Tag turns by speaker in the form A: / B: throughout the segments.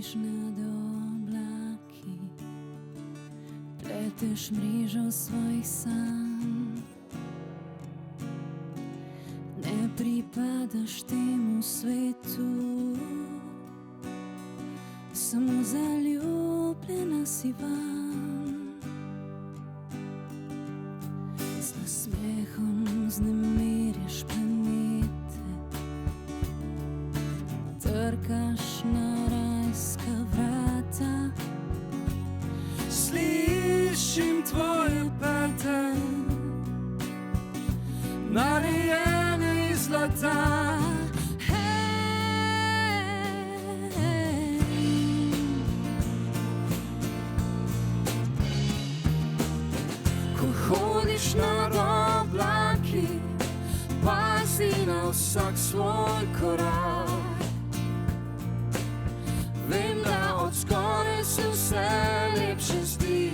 A: Letiš nad oblaki, pleteš mrežo svojih sanj. Ne pripadaš temu svetu, samo zaljubljena si vanj. Z nasmehom vznemirjaš planete, trkaš na rajska vrata.
B: Slišim tvoje pete, narejene iz zlata. Ko hodiš nad oblaki, pazi na vsak svoj korak. Vem, da od zgoraj se vse lepše zdi,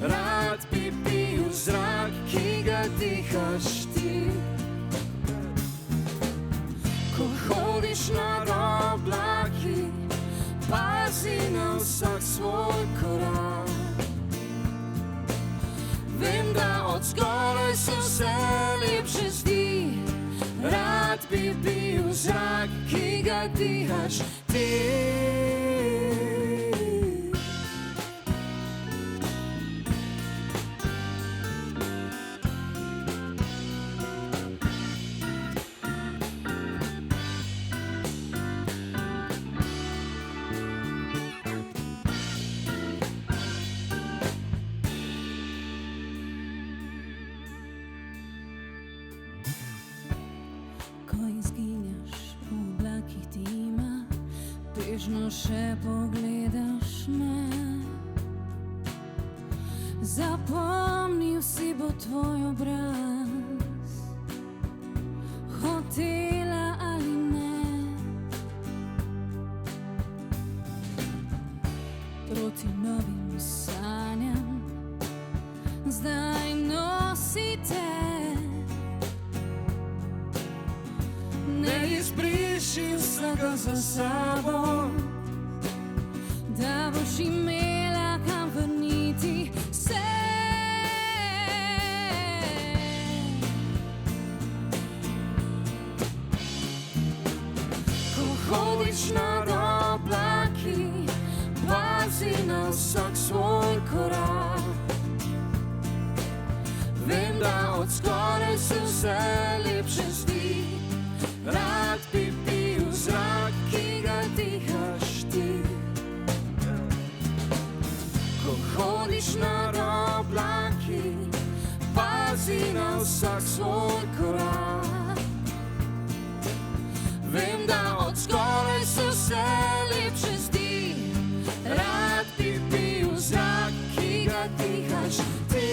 B: rad bi bil zrak, ki ga dihaš ti. Ko hodiš nad oblaki, pazi na vsak svoj korak. Vem, da od zgoraj se vse lepše zdi, rad bi bil zrak, ki ga dihaš ti.
A: Ko izginjaš v oblakih dima, bežno še pogledaš me. Zapomnil si bo tvoj obraz, hotela ali ne. Proti novim sanjam zdaj nosite.
B: Ne izbriši vsega za sabo,
A: da boš imela kam vrniti se.
B: ko hodiš nad oblaki, pazi na vsak svoj korak. Vem, da od zgoraj se vse lepše zdi, rad bi bil zrak, ki ga dihaš ti. Ko hodiš nad oblaki, pazi na vsak svoj korak. Vem, da od zgoraj se vse lepše zdi, rad bi bil zrak, ki ga dihaš ti.